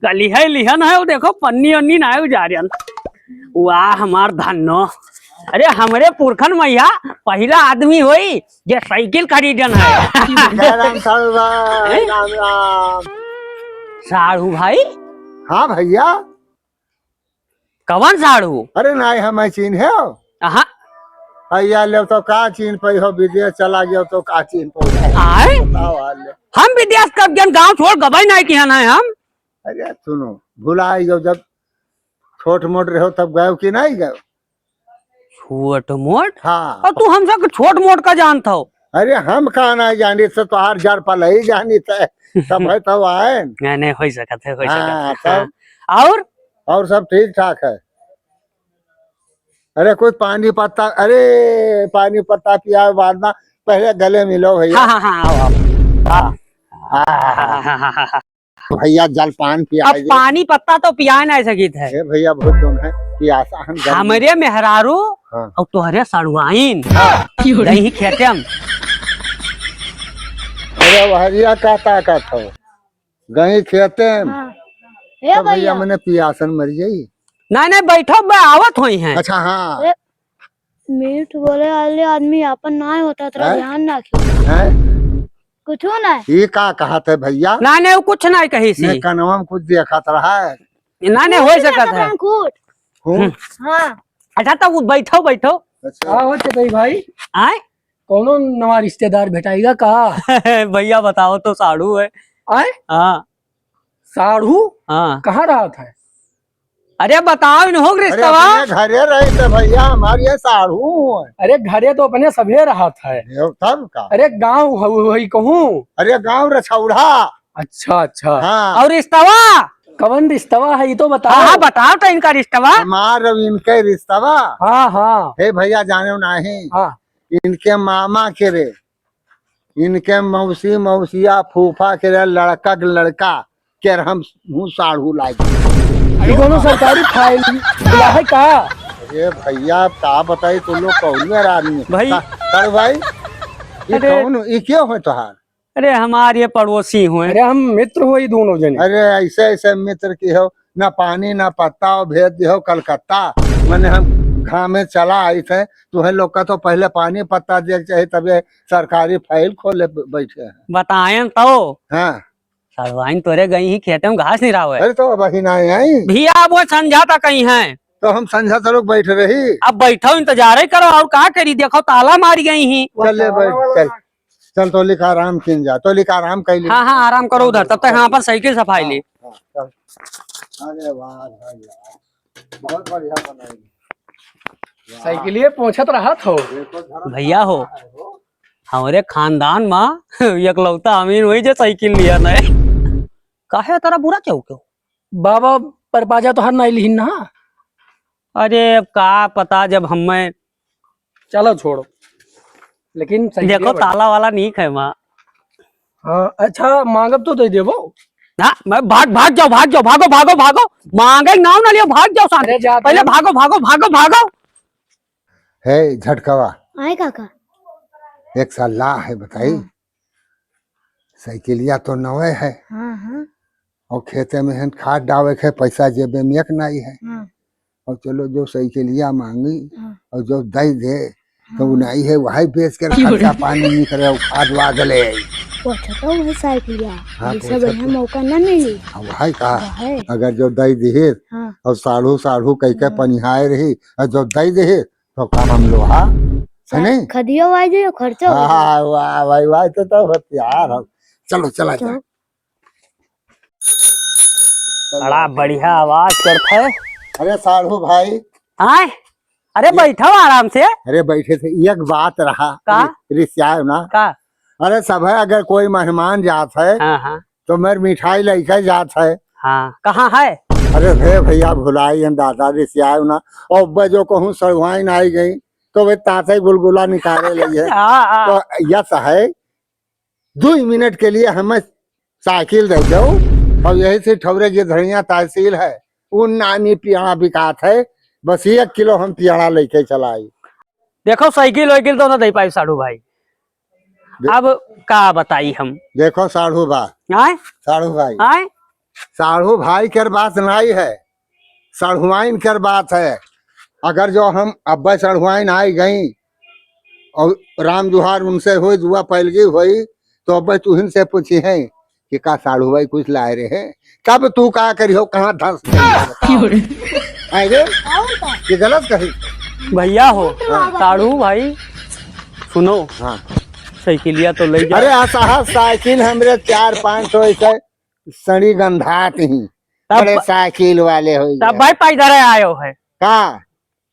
गली है लिहन है वो देखो पन्नी अन्नी ना है जा रही। वाह हमार धन्नो। अरे हमरे पुरखन मैया पहला आदमी हुई ये साइकिल खरीदन है। राम साड़ू भाई, राम राम। साड़ू भाई? हाँ भैया। कौन साड़ू? अरे नहीं हम चीन है भैया ले तो का चीन पे हो, विदेश चला गया तो का चीन पे आए हम विदेश कब गए? गांव छोड़ गए नहीं कि है हम। अरे सुनो भुला गयो, जब छोट मोट रहो तब गए कि नहीं गए? छोट मोट? हाँ। और तू हमसे छोट मोट का जानता हो? अरे हम कहा नहीं जानी से तो हर जार पल ही जानी थे तब है तब आए नहीं हो सकत है, हो हाँ, सकत है। और सब ठीक ठाक है। अरे कुछ पानी पत्ता, अरे पानी पत्ता पिया बाद में पहले गले मिलो भैया। हाँ हाँ हाँ भैया जलपान पिया। अब पानी पत्ता तो पिया नहीं सकित है भैया, बहुत दुम है पियासा हमरे मेहरारू। हाँ। और तुहरे सड़ुआइन नहीं खेते हम। अरे भैया का ताकत हो गई खेते तो भैया मैंने पियासन मर जाई। नहीं बैठो आवत हुई है। अच्छा हाँ मीठ बोले वाले आदमी अपन ना होता तेरा ध्यान रखिए कुछ ना। ये का कहा थे भैया? नहीं वो कुछ नहीं कही सी कनवा में कुछ देखा रहा है। नहीं हो सकत है। हाँ अच्छा तब बैठो बैठो। अच्छा भाई आए कौनो नवा रिश्तेदार भेटाएगा का? भैया बताओ तो साड़ू है। आए हाँ साड़ू हाँ कहाँ रहा था? अरे बताओ इन हो रिश्तेवा घरे रहे थे भैया हमारे ये साड़ू। अरे घरे तो अपने सभी रहा था। तब का? अरे गाँव वही कहूँ। अरे गाँव रछौड़ा। अच्छा अच्छा हाँ। और रिश्तेवा कवन रिश्तवा है ये तो बताओ। हाँ बताओ तो इनका रिश्तेवा। हमार इनके रिश्तवा। हाँ हाँ हे भैया जाने नहीं। हाँ इनके मामा के रे, इनके मौसी मौसिया फूफा के रे, लड़का के लड़का के हम साड़ू लागे। ये दोनों सरकारी फाइल मिला है का? अरे भैया का बताई तुम लोग कौन आदमी भाई साड़ू भाई ये कौन ये क्यों है तुहार? अरे हमारे पड़ोसी हुए। अरे हम मित्र हो दोनों जने। अरे ऐसे ऐसे मित्र की हो ना पानी ना पत्ता और भेज दियो कलकत्ता। मैंने हम घाम में चला आई थे तुम्हें लोग का तो पहले पानी पत्ता दे चाहिए तभी सरकारी फाइल खोले बैठे हैं। बताए तो हाँ सड़वाइन तोरे गई ही खेते में घास नहीं रहा है। अरे तो वही ना आई भैया वो समझाता कहीं है तो हम संझा से लोग बैठ रही। अब बैठो इंतजार ही करो और क्या करी देखो ताला मारी गई ही। चले बैठ चल तो लिखा आराम किन जा तो लिखा आराम कर ली। हाँ हाँ आराम करो उधर तब तक यहाँ पर साइकिल सफाई ली। अरे वाह बहुत बढ़िया बनाई। साइकिल पहुंचत रहा था भैया हो हमारे खानदान में एकलौता अमीन वही जो साइकिल लिया नहीं काहे तेरा बुरा क्यों क्यों? बाबा परपाजा तो हर नहीं लिहिन ना। अरे अब का पता जब हमें चलो छोड़ो लेकिन देखो ताला वाला नहीं है माँ। हाँ अच्छा मांगब तो दे देवो ना मैं भाग जाओ भागो भागो भागो मांगे नाम ना लियो भाग जाओ सामने पहले भागो भागो भागो भागो। है झटकवा आए काका एक सलाह है बताई। साइकिलिया तो नवे है। हाँ हाँ और खेते में है खाद डावे के पैसा जेबे में एक नहीं है। हाँ और चलो जो साइकिलिया मांगी हाँ। और जो दई दे तो नहीं है वही बेच कर खर्चा पानी नहीं करे खाद वाद ले पूछता हूँ साइकिलिया हाँ, ये सब बढ़िया मौका ना मिली। वही का है। अगर जो दई दे हाँ और साढ़ू साढ़ू कह के पनिहाए रही और जो दई दे तो काम लोहा है नहीं खदियो वाई जो खर्चो हाँ वाह भाई वाह तो हथियार हो। चलो चला जा। बड़ा बढ़िया आवाज करता है। अरे साढ़ू भाई आए अरे बैठो आराम से। अरे बैठे थे एक बात रहा का? रिश्तेदार ना का? अरे सब है अगर कोई मेहमान जात है हाँ हाँ तो मेरी मिठाई लेके जात है। हाँ कहाँ है? अरे भे भैया भुलाई हम दादा रिश्तेदार ना और बजो कहूँ सड़वाई ना आई गई तो वे ताते गुलगुला निकाले लगे। तो यस है 2 मिनट के लिए हमें साइकिल दे दो और यही से ठौरे की धनिया तहसील है उन नामी पियाड़ा बिकात है बस 1 किलो हम पियाड़ा लेके चलाई। देखो साइकिल वाइकिल तो ना दे पाई साड़ू भाई। अब का बताई हम। देखो साढ़ू भाई, आए साढ़ू भाई, आए साढ़ू भाई कर बात नहीं है, सढ़ुआइन कर बात है। अगर जो हम अब्बा सढ़ुआइन आई गई और राम जुहार उनसे हुई, दुआ पैलगी हुई, तो अब्बा तुहिन से पूछी है कि का साढ़ू भाई कुछ लाए रहे, कब तू का करी हो, कहाँ धस ये गलत कही। भैया हो साड़ू भाई, सुनो हाँ साइकिलिया तो ले अरे जाओ। आसाहा साइकिल हमरे 400-500 ऐसे सड़ी गंधात ही बड़े साइकिल वाले हो तब भाई पैदल आयो है। का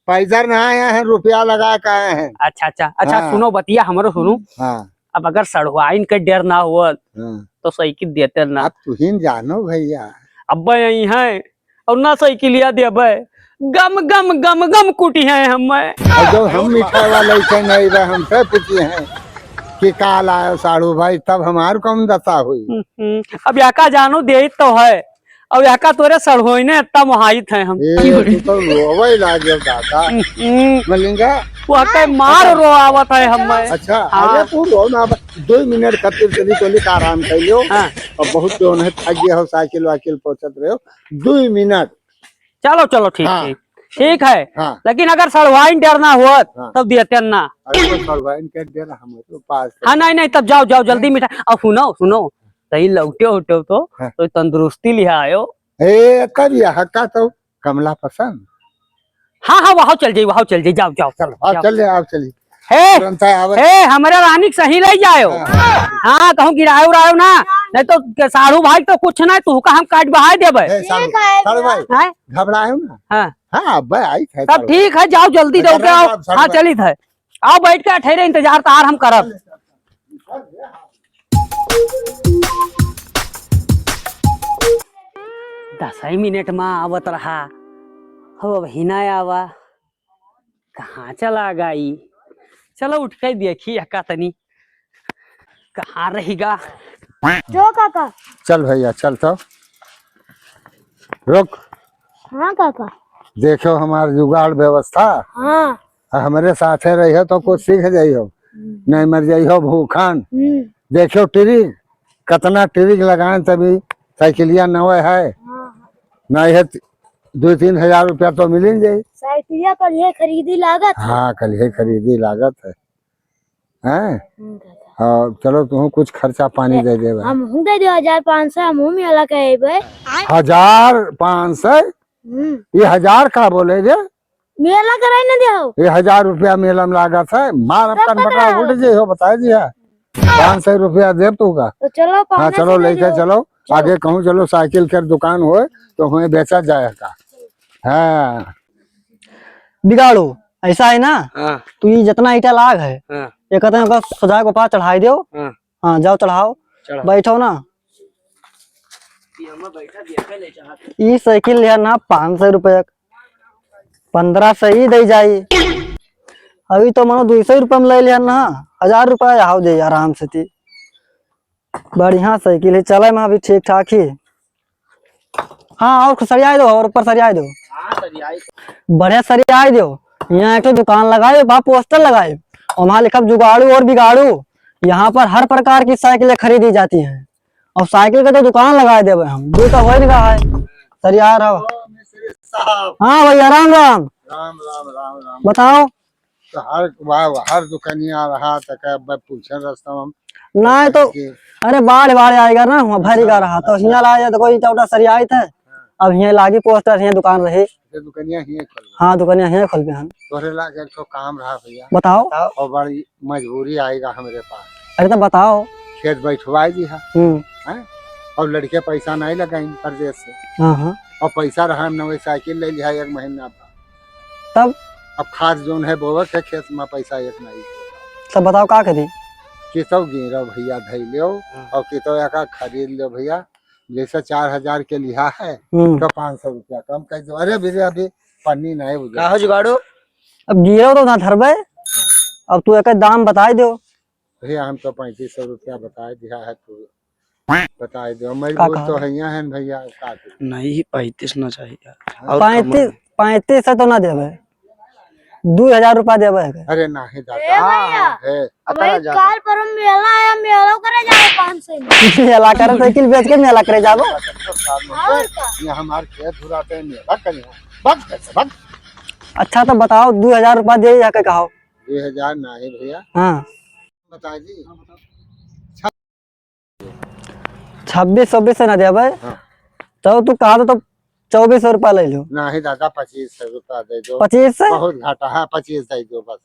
पैदल ना आया है, रुपया लगा के आए हैं। अच्छा अच्छा अच्छा हाँ। सुनो बतिया हमरो सुनो। हाँ अब अगर सड़वाइन के डर ना हुआ हाँ। तो साइकिल देते ना। अब तुहिन जानो भैया, अब यही है और ना साइकिलिया देबे, गम गम गम गम कुटी है हमें। और जो हम मिठाई वाले से नहीं रहे, हमसे पूछिए हैं कि का लायो साड़ू भाई, तब हमार कौन दशा हुई। अब याका जानो दे तो है, अब याका तोरे सड़होइने इतना मोहाइत है हम। तू तो रोवे लागे दादा मलिंगा। वो के मार रो आवत है हमें। अच्छा हाँ। अरे तू रो ना, 2 मिनट खातिर चली चली का आराम कर लियो। हाँ। और बहुत जो है थक गया हो, साइकिल वाकिल पहुंचत रहे हो, 2 मिनट। चलो चलो ठीक हाँ। ठीक ठीक है। हाँ। लेकिन अगर सड़वाइन डर ना हुआ हाँ। तब देते ना। अरे तो सलवाइन कर दे रहा हम तो पास। हाँ नहीं नहीं तब जाओ जाओ जल्दी मिठाई। अब सुनो सुनो सही लौटे उठो हाँ। तो तंदुरुस्ती लिया आयो। ए तब यह का तो कमला पसंद। हाँ हाँ वहां चल जाइए, वहां चल जाइए, जाओ जाओ चलो आप चल आप चलिए हे तुरंत आवत। हे हमारे रानी के सही ले जाओ। हाँ कहूँ गिरायो उड़ायो ना, नहीं तो साड़ू भाई तो कुछ ना तू का हम काट बहाय देबे। ए साड़ू भाई हैं? घबराए ना। हाँ हाँ अब आई थे सब ठीक है, जाओ जल्दी अच्छा, दौड़ के आओ। राम, राम, हाँ राम। चली थे, आओ बैठ के ठहरे इंतजार तार हम करब। 10 मिनट में आवत रहा हो, अब हिना आवा कहाँ चला गई। चलो उठ के देखी अक्का तनी कहाँ रहेगा। जो काका। चल भैया चल तो रुक। हाँ काका। देखो हमार जुगाड़ व्यवस्था, हाँ। हमारे साथे रहियो तो कुछ सीख जाइयो, नहीं मर जाइयो भूखन। हम्म। देखो ट्रिक कितना ट्रिक लगाए तभी साइकिलिया नवे है, नहीं है 2-3 हजार रुपया तो मिल ही जाये। साइकिलिया कल ये खरीदी लागत। हाँ कल ही खरीदी लागत है हैं। और चलो तुम कुछ खर्चा पानी दे दे। हम दे दो 1500, हम मेला कहे 1500 ये 1000 का बोले जे, मेला कराई न दो। ये 1000 रुपया मेला में लागत है। मार अपन बटा उठ जे हो बताए दिया 500 रुपया दे तू का। तो चलो हाँ चलो लेके चलो आगे कहूँ, चलो साइकिल के दुकान हो तो हमें बेचा जाएगा। हाँ बिगाड़ो ऐसा है ना। हाँ तू ये जितना ईटा लाग है हाँ ये कहते हैं सजा को पास चढ़ाई दो। हाँ हाँ जाओ चढ़ाओ, बैठो ना। ये साइकिल लिया ना 500 रुपये, 15 सही दे जाई। अभी तो मानो 200 रुपये में ले लिया ना, 1000 रुपया आओ दे आराम से थी। बढ़िया साइकिल है, चले में अभी ठीक ठाक ही। हाँ और सरिया दो, और ऊपर सरिया दो, बढ़िया सरिया दो। यहाँ एक तो दुकान लगाए बा, पोस्टर लगाए और वहाँ लिखा जुगाड़ू और बिगाड़ू। यहाँ पर हर प्रकार की साइकिलें खरीदी जाती हैं और साइकिल का तो दुकान लगाए देवे हम। दो तो हो रहा है सरिया रहा। हाँ भैया राम राम। राम राम राम राम। बताओ। तो हर दुकानिया रहा तक पूछे रास्ता में नहीं तो अरे बाढ़ बाढ़ आएगा ना, वहाँ भरेगा रहा तो यहाँ लाया तो कोई चौटा सरिया थे। अब यहाँ लागी पोस्टर, यहाँ दुकान रही। दुकानिया ही खोल। हाँ दुकानिया यहाँ खोल पे हम। तोरे लागे तो काम रहा भैया। बताओ। और बड़ी मजबूरी आएगा हमारे पास। अरे तो बताओ। खेत बैठवाई दी है हैं? और लड़के पैसा नहीं लगाई परदेश से। हाँ और पैसा रहा नवे साइकिल ले लिया 1 महीना पर। तब अब खाद जोन है बोवत है खेत में, पैसा एक नहीं। तब बताओ का करी। कितो गिरो भैया धै लो और कितो एका खरीद लो भैया। जैसे 4000 के लिया है तो 500 रुपया कम कर दो। अरे भैया अभी पन्नी नहीं बुझा जुगाड़ो। अब गिरो तो ना धरबे। अब तू एक दाम बता दो भैया। हम तो 3500 रुपया बता दिया है, तू बता दो। मजबूर तो है भैया। नहीं 35 ना चाहिए। 35 से तो ना देवे, 2000 रुपया देवे है। अरे नहीं ए दादा भैया है भाई काल पर मेला आया मेला करे जाए 500 में मेला कर साइकिल बेच के मेला करे जाबो। और का ये हमारे खेत धुराते हैं मेला करिए बस कैसे बस अच्छा तो बताओ 2000 रुपया दे या के कहो। 2000 नहीं भैया हाँ बताइए जी 26-26 से ना देवे हाँ। तो तू कहा तो 2400 रुपया ले लो। नहीं दादा 2500 रुपया दे दो 25 से बहुत घाटा है 25 दे दो बस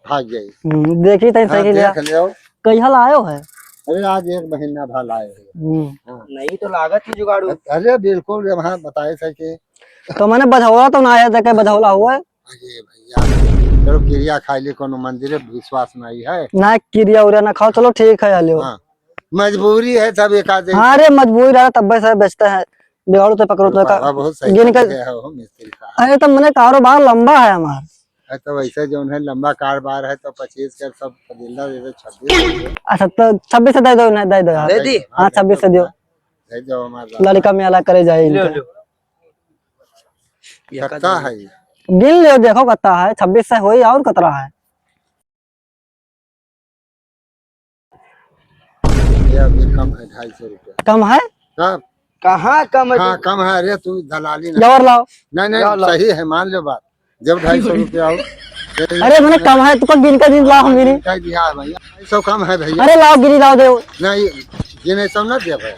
भाग गई देखी तई हाँ, साइकिल देख लो कई हल आयो है। अरे आज 1 महीना भल आए हैं। नहीं तो लागत ही जुगाड़ू। अरे बिल्कुल वहाँ बताए थे कि तो मैंने बधौला तो ना आया देखे बधौला हुआ है अरे भैया चलो क्रिया खाई ली कोनो मंदिर है, विश्वास नहीं है ना क्रिया उरिया ना खाओ चलो ठीक है लियो। हाँ मजबूरी है सब एक आधे हाँ अरे मजबूरी रहा तब से बेचते हैं बिगाड़ो तो पकड़ो तो बाबा बहुत सही गिन कर जगह हो मिस्त्री साहब अरे तो मैंने कारोबार लंबा है हमारा। है तो वैसे जो है लंबा कारोबार है तो 25 का सब फजीला दे दो 26 अच्छा तो 26 से दे दो ना दे दो यार। दे दी। हाँ 26 से दियो दे दो हमारा लड़का मेला करे जाए इनका। सकता है ये। गिन लियो देखो कत्ता है 26 से होई और कतरा है। ये अभी कम है 250 रुपया कम है कब कहाँ कम है? हाँ कम है अरे तू दलाली नहीं जवर लाओ। नहीं सही है मान लो बात जब 250 रुपया हो अरे मैंने कम है तुमको गिन कर लाओ हम गिनी। कह दिया है भैया 250 कम है भैया अरे लाओ गिनी लाओ दे नहीं जिन्हें सब ना दे भाई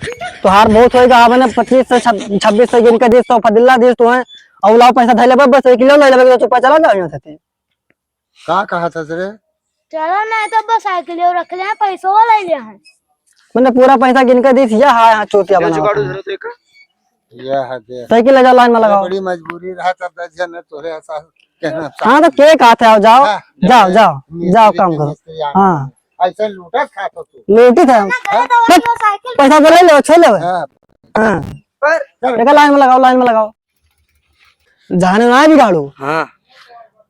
तो हार बहुत होएगा मैंने 25 से 26 से गिन कर दी तो फदिल्ला दी तो है और लाओ पैसा धैले बस 1 किलो ले लेबे तो चुप चला जाओ यहाँ से। का कहा था सर चलो नहीं तो बस साइकिल रख ले पैसों ले ले हैं मैंने पूरा पैसा गिन कर दी थी हाँ हाँ चोटिया बना जुगाड़ू जरूरत है का? यह है दे साइकिल ले जाओ लाइन में लगाओ। बड़ी मजबूरी रहा तब 10 जन तोरे ऐसा कहना हाँ तो के कहते आओ जाओ हाँ, जाओ जाओ मिस्त्री जाओ के काम करो। मिस्त्री आना। हाँ ऐसे लूटा खा तो तू लेटी थे हम। साइकिल पैसा तो ले लो छे ले हाँ, हाँ पर देखा लाइन में लगाओ जाने ना बिगाड़ो। हाँ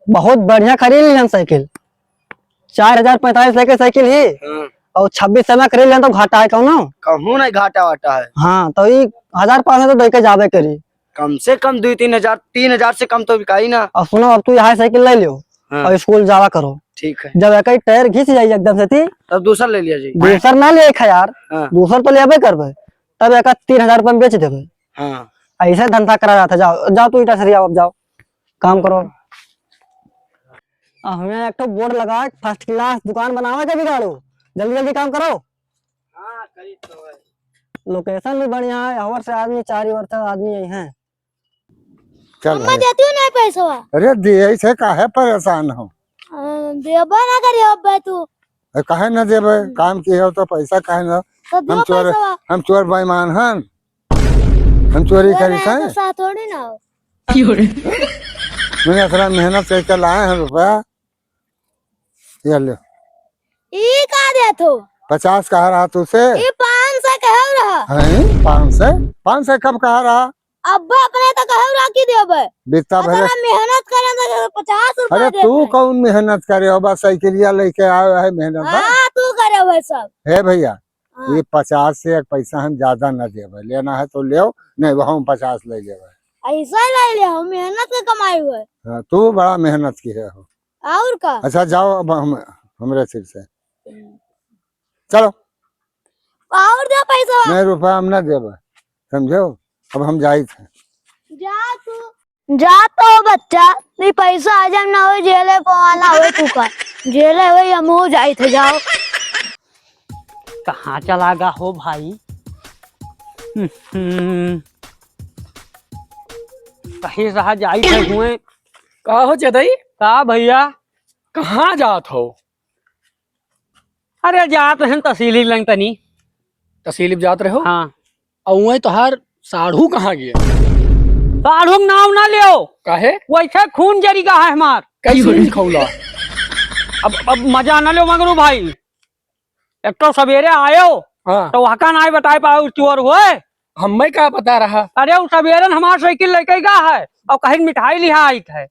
बहुत बढ़िया खरीद लिया साइकिल 4045 लेके साइकिल ही और 26 समय खरीद लिया तो घाटा है कौन कहूँ नहीं घाटा वाटा है। हाँ तो ये 1500 तो दे के जाबे करी। कम से कम 2-3 हजार 3,000 से कम तो बिकाई ना। और सुनो अब तू यहाँ साइकिल ले लियो हाँ। और स्कूल जावा करो ठीक है जब एक टायर घिस जाये एकदम से थी तब दूसरा ले लिया जी। दूसर ना ले यार हाँ। दूसर तो लेबे करबे तब एक 3000 रुपये में बेच देबे। हाँ ऐसे धंधा करा रहा था जाओ जाओ तू ईटा सरिया अब जाओ काम करो। हमें एक तो बोर्ड लगा फर्स्ट क्लास दुकान बनावा के बिगाड़ो जल्दी जल्दी काम करो। हाँ करी तो है। लोकेशन भी बढ़िया है हवर से आदमी 4 वर्ष आदमी यही है। चल मैं भाई। देती हूँ नहीं पैसा अरे दिए से काहे परेशान हो देबा ना करिए अब तू काहे न देबे काम की हो तो पैसा काहे न तो दो पैसा हम चोर बेईमान हन हम चोरी करी तो से साथ थोड़ी ना हो मैंने इतना मेहनत करके लाए हैं रुपया ये लो ई का दे तू 50 कहा रहा तुझसे ई 500 कह रहा हैं 500 कब कहा रहा अब अपने तो कह रहा की देबे बिकता भरे अगर मेहनत करे तो 50 रुपया अरे दे तू कौन मेहनत करे हो बस साइकिलिया लेके आयो है मेहनत हां तू करे वो सब है भैया हाँ। ये 50 से एक पैसा हम ज्यादा न देवे लेना है तो ले नहीं वो हम 50 ले लेवे ऐसा ले ले हम मेहनत के कमाई हुए हाँ, तू बड़ा मेहनत की है हो और का अच्छा जाओ अब हम हमरे सिर से चलो और दे पैसा नहीं रुपया हम न देवे समझो अब हम जाई थे जा तो बच्चा नहीं पैसा आ जाए ना हो जेले पवाना हो तू का जेले हो या मुंह जाई थे जाओ कहाँ चला गा हो भाई कहीं रहा जाई थे हुए का हो चदई का भैया कहाँ जात हो? अरे जात हैं तहसीली लंग तनी तहसील जात रहे हो? हाँ और तोहार साढ़ू कहाँ गया? साढ़ू नाम ना लियो काहे? वैसे खून जरी का है हमार कैसे खौला? अब मजा न लो मगरू भाई एक तो सवेरे आयो हाँ तो वहाँ नहीं बताए पाओ चोर हुए हमें का पता रहा। अरे वो सवेरे हमार साइकिल लेके गया है और कहीं मिठाई लिहा आई है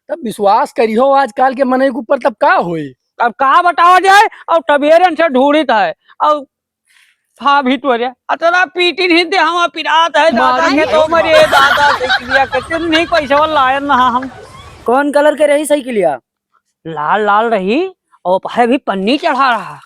तब विश्वास करियो आजकल के मनई के ऊपर तब का होई? अब कहा बतावा जाए और सवेरे से ढूंढित है और हाँ भी तो अतरा पीटी नहीं दे हम पिरात है दादा मारी है तो मरे दादा साइकिलिया करते नहीं पैसा वाला लायन ना हम कौन कलर के रही साइकिलिया? लाल लाल रही और है भी पन्नी चढ़ा रहा।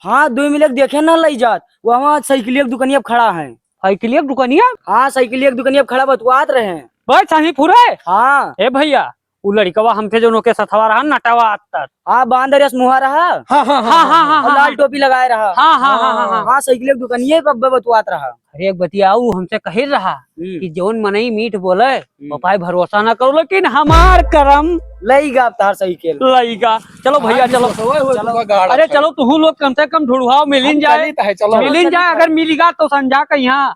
हाँ 2 मिनट देखे ना लई जात वहाँ साइकिल एक दुकानिया पे खड़ा है। साइकिल दुकानिया हाँ साइकिल एक दुकानिया पे खड़ा बतवात रहे हैं। बस सही पूरे। हाँ ए भैया वो लड़कवा हमसे जो नोके सथवा रहा नटवा तक। हाँ बांध रस मुहा रहा। हाँ हाँ हाँ हाँ हाँ और लाल टोपी लगाए रहा। हाँ हाँ हाँ हाँ हाँ। हाँ साइकिल एक दुकानिया पे बतवात रहा। अरे एक बतियाऊ हमसे कही रहा कि जौन मनई मीठ बोले पापा भरोसा ना करो, लेकिन हमार करम लई गा तार साइकिल लईगा। चलो भैया चलो। अरे चलो तू लोग कम से कम ढूंढवाओ मिलिन जाए। चलो मिलिन जाए, अगर मिलेगा तो संजा का यहाँ।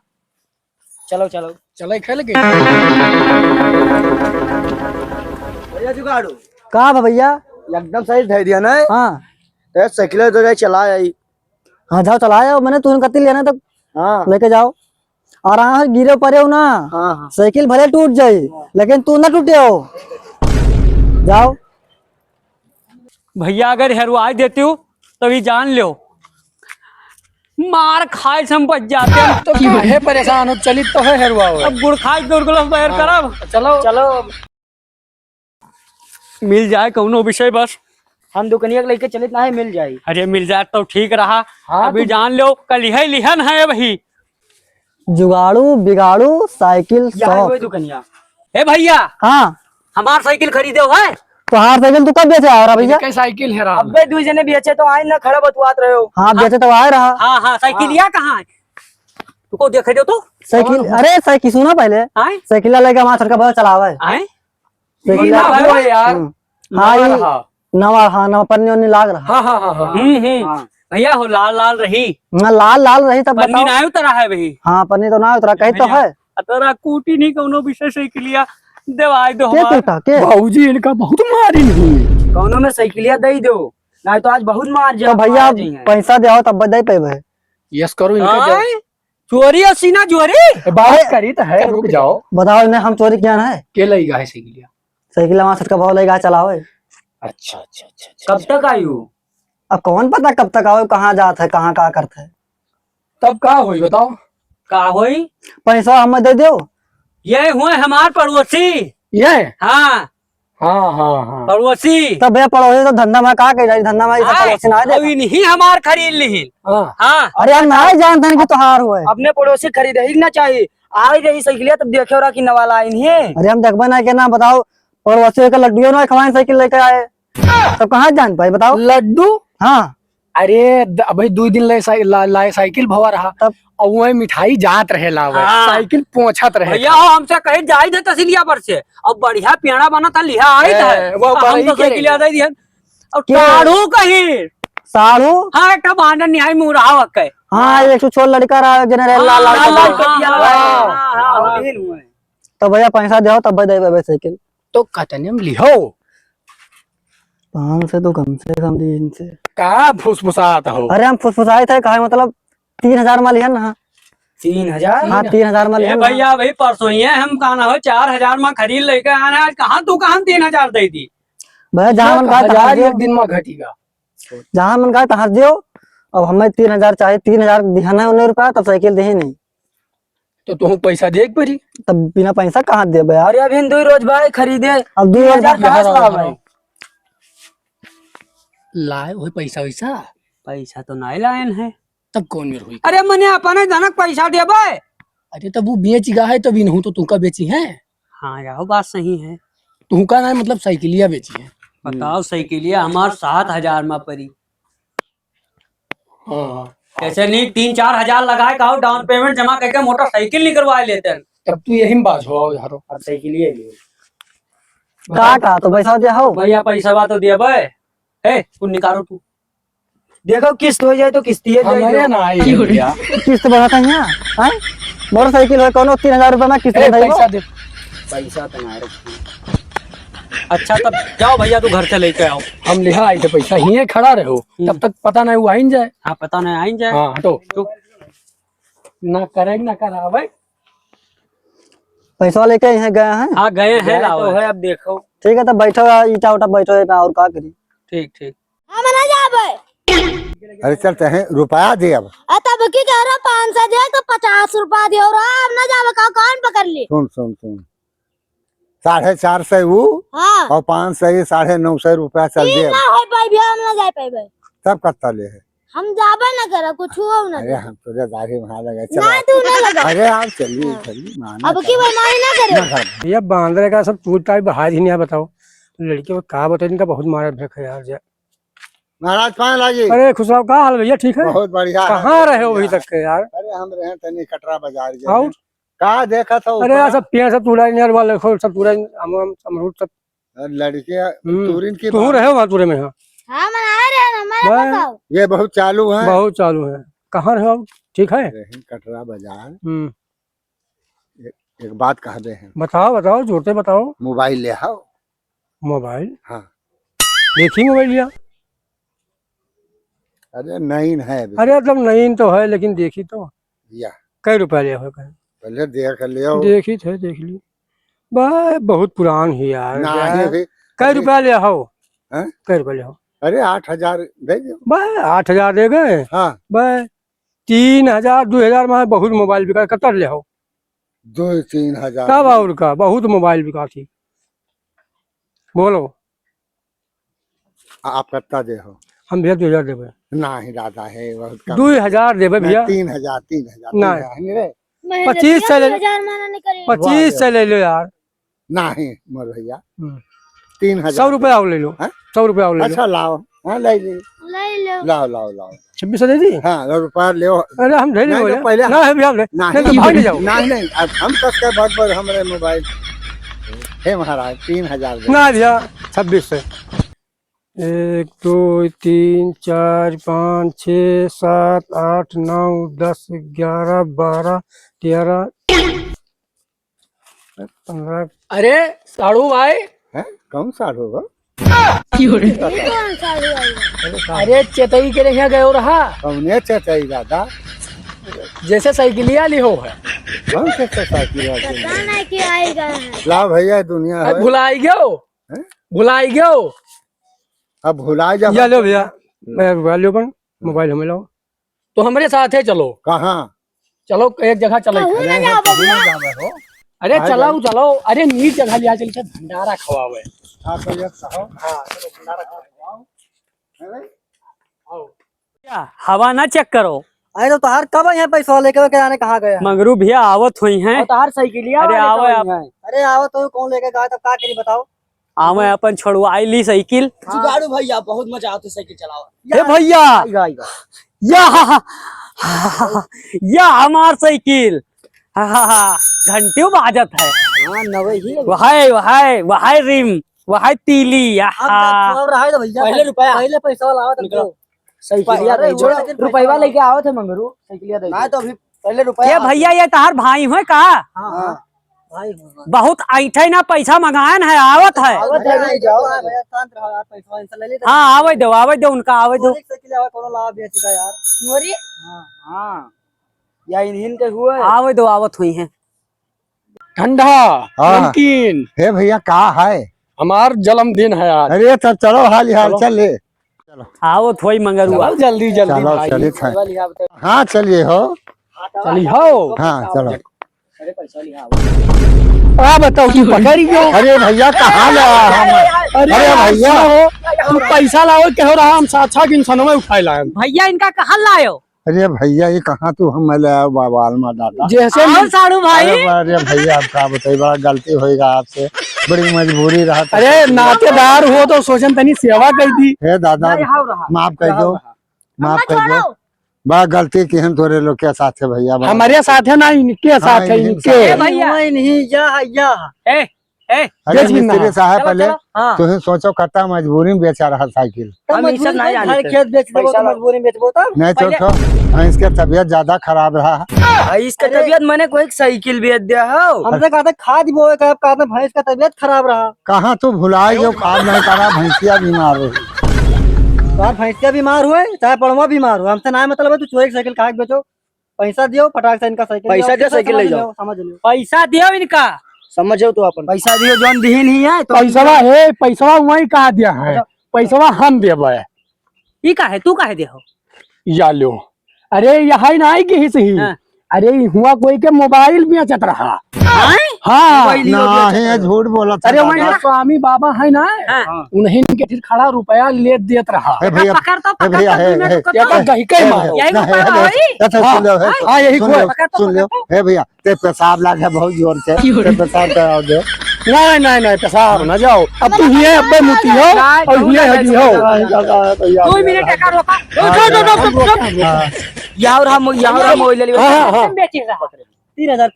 चलो चलो चलो खेल के भैया जुगाड़ू कहा बा भैया? एकदम सही धै दिया ना। हाँ साइकिल तो चला आई। हाँ जाओ चलाया मैंने तुरंत कति लेना तो हाँ लेके जाओ। आराम से गिरे पड़े हो ना। हाँ हाँ साइकिल भले टूट जाये लेकिन तू ना टूटे हो। जाओ भैया अगर हेरवाई देती हूँ तभी जान लो मार खाए से हम बच जाते हैं। तो काहे परेशान हो, चलित तो है हेरुआ हो। अब गुड़ खाए दुर्गुलम बहर करब। चलो चलो मिल जाए कौनो विषय बस। हम दुकानिया के लेके चले ना है मिल जाये। अरे मिल जाए तो ठीक रहा। हाँ, अभी जान लो कल यही लिहन है वही। जुगाड़ू बिगाड़ू साइकिल यहाँ शॉप। वही दुकानिया। ए भैया हाँ हमार साइकिल खरीदे हो है। तो हार साइकिल तू कब बेचे आ रहा भैया? इनके साइकिल है राम। अबे 2 जने बेचे तो आए ना खड़ा बतवात रहे हो। हाँ बेचे तो आए रहा। हाँ हाँ साइकिल या कहाँ है तुको देखे दो तो। साइकिल अरे साइकिल सुना पहले आए साइकिल लेके हमारा छड़का बहुत चलावा है। आए साइकिल ना हो यार। हाँ नवा ये रहा। नवा हाँ नवा पन्नी उन्नी लाग रहा। हाँ हाँ हाँ हाँ भैया हो लाल लाल रही हाँ लाल लाल रही तब पन्नी बताओ। ना उतरा है वही। हाँ पन्नी तो ना उतरा कहीं तो है। तेरा कूटी नहीं कौनो विषय साइकिलिया देवाई दो के हमार। टूटा के? भाऊजी इनका बहुत मारी नहीं। कौनो में साइकिलिया दे दो नहीं तो आज बहुत मार तो जाओ। भैया पैसा दे तब बधाई पे भाई। यस करो इनका आए? चोरी और सीना चोरी। बात करी तो है, रुक जाओ। बताओ इन्हें हम चोरी किया है। के लगेगा है साइकिल? साइकिल हमारा छड़का बहुत लेगा चलाओ। अच्छा अच्छा अच्छा। कब तक आई हो? अब कौन पता कब तक आओ कहाँ जाता है कहाँ का करता है। तब का हुई बताओ? का होई पैसा हमें दे दो। ये हुए हमार पड़ोसी। ये हाँ हाँ हाँ हाँ पड़ोसी। तब भैया पड़ोसी तो धंधा में कहा कही धंधा में पड़ोसी ना दे। अभी नहीं हमार खरीद ली। हाँ। हाँ अरे यार ना ही जानते हैं कि त्योहार हुए। अपने पड़ोसी खरीदे ही ना चाहिए। आ रही साइकिलिया तब देखे रहा कि नवाला आई नहीं है। अरे हम देखबे ना के ना बताओ पड़ोसी का लड्डू ना खवाए साइकिल लेके आए तब कहाँ जान पाए बताओ। लड्डू? हाँ अरे अभी 2 दिन लाए साइकिल भवा रहा तब और वही मिठाई जात रहे लावे हाँ। साइकिल पहुंचत रहे। भैया हमसे कहे जाई थे तहसीलिया पर से अब बढ़िया पेड़ा बना था लिहा आई था वो हम बड़ई तो के साइकिल याद आई दिहन और क्या? साढ़ू कहीं साड़ू। हाँ एक बांधन निहाई मुरहा वक्के। हाँ एक छोट लड़का रहा जनरल लाल लाल हाँ, कपड़े। हाँ, हाँ। तो भैया पैसा दो तब बधाई साइकिल। तो कतने में लिहो 500 तो कम से कम दिन से। का फुसफुसात हो? अरे हम फुसफुसाए थे कहा मतलब 3000 में लिया ना। 3000? हाँ 3000 में लिया ए भैया भाई परसों ही है हम कहना हो 4000 में खरीद लेके आना आज कहाँ तू कहाँ 3000 दे दी। भैया जहाँ मन कहा तहाँ हजार दियो। एक दिन में घटेगा। जहाँ मन कहा तहाँ दियो। अब हमें 3000 चाहिए 3000 दिहाना 19 रुपया तब साइकिल दे ही नहीं। तो तुम पैसा देख पड़ी। तब बिना पैसा कहाँ दे भैया। अरे अभी 2 रोज भाई खरीदे। अब 2000 कहाँ से लाभ है? लाए हुए पैसा वैसा पैसा तो नहीं लायन है। तब कौन मेरे हुई? अरे मने अपने जनक पैसा देबे। अरे तब वो बेच गा है तभी नहीं तो तुमका बेची है। हाँ यार बात सही है। तुमका ना मतलब साइकिलिया बेची है। बताओ साइकिलिया हमार 7000 में पड़ी। हाँ कैसे नहीं 3-4 हजार लगाए कहो डाउन पेमेंट जमा करके मोटरसाइकिल नहीं करवा लेते हैं। तब तू यही में बात हो यार। अब साइकिलिया लिए का तो पैसा दे हो। भैया पैसा बा तो देबे। ए तू निकालो तू। देखो किस्त हो जाए तो किस्तिये दे हमारे दो। ना आई भैया। किस्त बढ़ाता है यहाँ हैं? मोटरसाइकिल है कौन 3000 रुपया में किस्त ए, बताइए। पैसा दे। पैसा तो ना रखी। अच्छा तब जाओ भैया तू घर से लेके आओ। हम लिहा आए थे पैसा यहीं खड़ा रहो तब तक पता नहीं वो आई जाए। हाँ पता नहीं आई जाए। हाँ हटो तो ना करेंगे ना करावे। पैसा लेके यहाँ गए हैं। हाँ गए हैं तो लाओ। है अब देखो। ठीक है तब बैठो ईटा उटा बैठो और का करी। ठीक ठीक। हम ना जाबे। अरे चलते हैं रुपया दे अब। तब की कह रहा 500 दे तो 50 रुपया दे और अब ना जाबे का कौन पकड़ ली। सुन सुन सुन 450 वो हाँ और 500 950 रुपया चल तीन दे ना हो पाई भैया, हम ना जाए पाई भाई, तब कत्ता ले है। हम जाबे ना करा कुछ हो ना अरे हम तुझे दाढ़ी वहां लगा ना चलो। तू ना लगा। अरे आप चलिए चलिए माना अब की बेईमानी ना करे। ना कर। भैया बांद्रे का सब टूट टाइट बाहर ही नहीं है, बताओ लड़की को कहा बताओ, इनका बहुत मारा भेख है यार। महाराज पान लागी अरे खुशराव का हाल भैया, ठीक है? बहुत बढ़िया है, कहाँ रहे हो बढ़िया अभी तक के यार? अरे हम रहे तनी कटरा बाजार गए और? हैं। कहा देखा था अरे यार सब पेड़ सब टूटा यार, वाले खोल सब टूटा, अमरूद सब। लड़कियां तूरिन की तू रहे हो वहाँ टूरे में? हाँ हाँ मना रहे ना, मैं बस। बताओ। ये बहुत चालू है। बहुत चालू है। कहाँ रहे हो? ठीक है। रहे कटरा बाजार। हम्म, एक बात कह दे हैं, बताओ बताओ, जोरते बताओ। मोबाइल ले आओ। मोबाइल? हाँ देखी मोबाइल लिया? अरे नहीं है अभी। अरे मतलब नहीं तो है, लेकिन देखी तो या कई रुपया लिया हो? पहले देख लियो। देखी थे, देख ली। भाई बहुत पुरान ही यार। नहीं अभी कई रुपया लिया हो? हैं? कई रुपया लिया हो? अरे 8,000 दे दो। भाई 8,000 दे गए? हाँ भाई 3,000 2,000 में बहुत मोबाइल बिका, कतर ले हो? 2-3 हजार तब और का बहुत मोबाइल बिका थी। बोलो आप कितना दे हो? हम भैया 2,000 देवे। नहीं दादा है बहुत कम। 2,000 देवे भैया। 3,000 नहीं। रे 25 से ले लो। 2000 माना नहीं करे। 25 से ले लो यार। नहीं मोर भैया हम्म। 3,000 100 रुपया और ले लो। हैं? 100 रुपया और ले लो। अच्छा लाओ। हाँ ले ली ले लो। लाओ 26 दे दी? हाँ रुपया ले। अरे हम ले नहीं लेंगे तो पहले ना है भैया, नहीं नहीं तो भाग जाओ। नहीं अब हम कस के बाद हमारे मोबाइल हे महाराज 3,000 दे। ना भैया 26 से। 1 2 3 4 5 6 7 8 9 10 11 12 13 15। अरे साड़ू भाई, हैं? कौन सा होगा? कौन सा हुआ? अरे चेतई के लिए गए हो रहा, कौने चाहिए दादा? जैसे साइकिलिया ली हो है। कौन से साइकिल है? पता नहीं कि आएगा है। ला भैया दुनिया है। भुलाई गयो, हैं? भुलाई गयो। अब भुला जा। या लो भैया, मैं मोबाइल लो, मोबाइल हमें लो। तो हमारे साथ है, चलो कहाँ? चलो एक जगह चले। हो अरे चलाओ चलो, अरे नीट जगह लिया चल के भंडारा खवावे। हाँ तो ये कहो। हवा ना चेक करो। अरे तो तार कब यहाँ पैसा लेकर के आने कहाँ गए? मंगरू भैया आवत हुई हैं। तार साइकिलिया अरे आओ आप। अरे आओ तो कौन लेके गया, तब क्या करी बताओ? आवे अपन छोड़वाई ली साइकिल। जुगाड़ू भैया बहुत मजा आती साइकिल चलावा। हे भैया या हमार साइकिल घंटियों बाजत है। हाँ नवे ही वहाय रिम वहाय तीली। पहले रुपया पहले पैसा लाओ तब साइकिलिया रुपया लेके आओ थे मंगरू साइकिलिया दे। ना तो अभी पहले ये रुपया। भैया ये तार भाई है का? हाँ भाई बहुत ऐठे ना पैसा मंगायन है, आवत है। जाओ भैया, शांत रहो यार, पैसा इनसे ले ले। हाँ आवे दो उनका आवे दो। साइकिल आवा कोनो लाभ बेचेगा यार। मोरी हाँ या इन्हीं के हुए आवे दो आवत हुई हैं। ठंडा हाँ। नमकीन, हे भैया कहा है? हमार जन्मदिन है आज। अरे तब चलो हाल चल ले। आवत हुई मंगरुआ। चलो जल्दी जल्दी चलो भाई। चलिए हाँ चलिए हो। चली हो। हाँ चलो। अरे पैसा लिया आ बताओ तू पकड़ गयो। अरे भैया कहाँ ला हम? अरे भैया तू पैसा लाओ कहो रहा, हम साक्षा के इंसानों में उठाए लाए। भैया इनका कहाँ लायो? अरे भैया ये कहाँ तू हम ले आयो बाबा अलमा दादा। जैसे और साड़ू भाई अरे भैया आप का बताइए, बड़ा गलती होएगा आपसे, बड़ी मजबूरी रहा। अरे नातेदार हो तो सोचन तनी सेवा कर दी। हे दादा माफ कर दो, माफ कर दो। बड़ा गलती की हम तोरे लोग के साथ है भैया। हमारे साथ है ना, इनके साथ है इनके। ए भैया नहीं या ए ए अरे बेच ना। मिस्त्री साहब पहले हाँ तुम सोचो करता मजबूरी में बेचा रहा साइकिल। हम ई सब नहीं जानते। खेत बेच देबो तो मजबूरी में बेचबो तब। नहीं तो इसके तबीयत ज्यादा खराब रहा। इसका तबीयत मैंने कोई साइकिल बेच दिया हो। हमसे कहा था खाद बोए का, कहा था भैंस का तबीयत खराब रहा। कहाँ तू भुलाए जो खाद नहीं करा, भैंसिया बीमार रही। यार भैंसिया बीमार हुए चाहे पड़वा बीमार हुए, हमसे ना मतलब है तू चोरी की साइकिल कहा बेचो। पैसा दियो फटाक से इनका साइकिल पैसा दियो, साइकिल ले जाओ। समझ लियो। पैसा दियो इनका। समझो तो अपन पैसा दियो जौन दिही नहीं है तो पैसा है, पैसा वही कहा दिया है, पैसा हम देवे। ई का है तू काहे दे हो? या लो। अरे यहाँ ना आई कि ही सही। हाँ। अरे हुआ कोई के मोबाइल बेचत रहा। हैं? हाँ नहीं झूठ बोला था अरे दादा। वही स्वामी बाबा है ना उन्हीं के फिर खड़ा रुपया ले देत रहा ए भैया पकड़ तो ए भैया है या तो गही के मारो यही नहीं, ऊपर है, होई। अच्छा, सुन लो, है, हाँ, यही सुन खोए। लो, सुन लो हे भैया ते पेशाब लागे बहुत जोर से ते पेशाब कराओ दे नहीं पेशाब न जाओ अब तू ये अब्बे मुती हो और ये हगी हो भैया 2 मिनट एका रोका यहाँ हम ले लियो। हाँ हाँ बेची रहा 3,000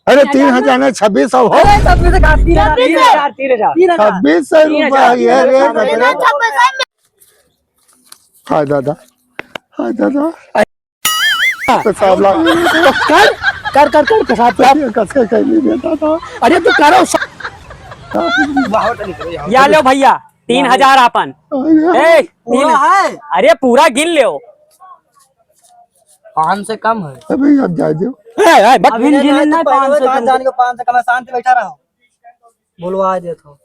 अरे 3,000 नहीं 2600 हो सब में से घाट 3,000 2600 रुपया ये रे हाय दादा पेशाब लागे कर पेशाब कर कैसे कह लीजिए दादा अरे तू करो या लो भैया 3,000 अपन ए पूरा है अरे पूरा गिन लो 5 से कम है। अभी अब जा दो अभी गिन ना 5 से कम जान के 5 से कम है, शांति बैठा रहो बोलवा देता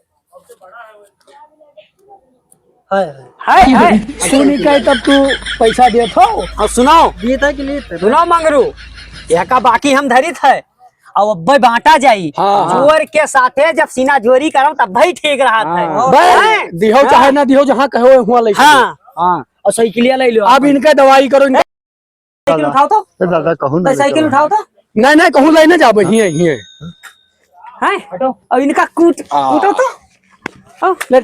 है सुनी के तब तू पैसा देत हो और सुनाओ दिए था कि नहीं थे? सुनाओ मंगरू का बाकी हम धरित है और अब्बे बांटा जाई हाँ। जोर के साथे जब सीना जोरी करो तब भाई ठीक रहा था बे दिहो चाहे ना दिहो जहाँ कहो वहाँ ले हाँ हाँ और साइकिलिया ले लो अब इनके दवाई करो साइकिल उठाओ तो दादा कहूँ ना साइकिल उठाओ तो नहीं कहूँ लेने जाबे हिये हिये हैं और इनका कूटो तो ले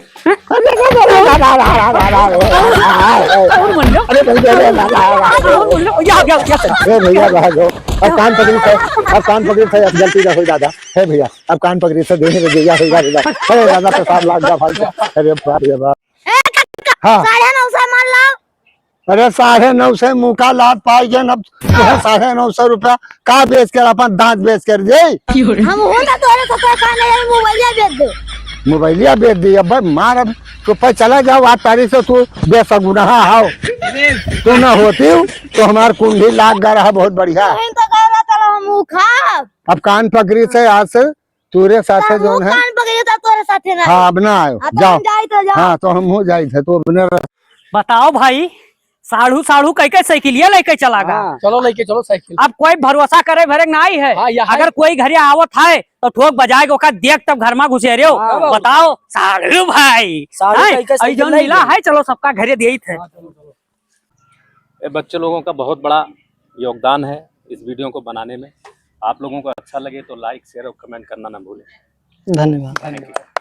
हे भैया भागो अब कान पकड़ी से अब गलती ना हो दादा हे भैया अब कान पकड़ी से देने में या होगा अरे दादा पेशाब लाग जा भाग अरे बाप रे बाप हाँ 950 मान लो। अरे 950 मुँह का लात पाई गए अब 950 रुपया का बेच कर अपन दांत बेच कर दे हम होता तोरे से कोई खाने यार मोबाइल बेच दे। मोबाइलिया बेच दी अब भाई मार अब तो पर चला जाओ आप तारीख से तू बेसगुना आओ तू ना होती तो हमार कुंडी लाग गया रहा बहुत बढ़िया हम तो कह रहा था हम खा अब कान पकड़ी से आज से तुरे साथे जो है कान पकड़िए तो तोरे साथे ना। हाँ अब ना आयो हाँ, तो जाओ हम जाई तो जाओ। हाँ तो हम हो जाए थे तो अपने बताओ भाई साढ़ू कई साइकिलिया लेके चला गा चलो लेके चलो साइकिल अब कोई भरोसा करे भरे नहीं है हाँ, यहाँ अगर कोई घरे आवत है तो ठोक बजाएगा ओका देख तब घर में घुसे रहे हो बताओ साढ़ू भाई साढ़ू हैं? कई का अई साइकिल जौन लाई मिला है चलो सबका घरे दिए थे ये बच्चे लोगों का बहुत बड़ा योगदान है इस वीडियो को बनाने में। आप लोगों को अच्छा लगे तो लाइक शेयर और कमेंट करना ना भूलें। धन्यवाद थैंक यू।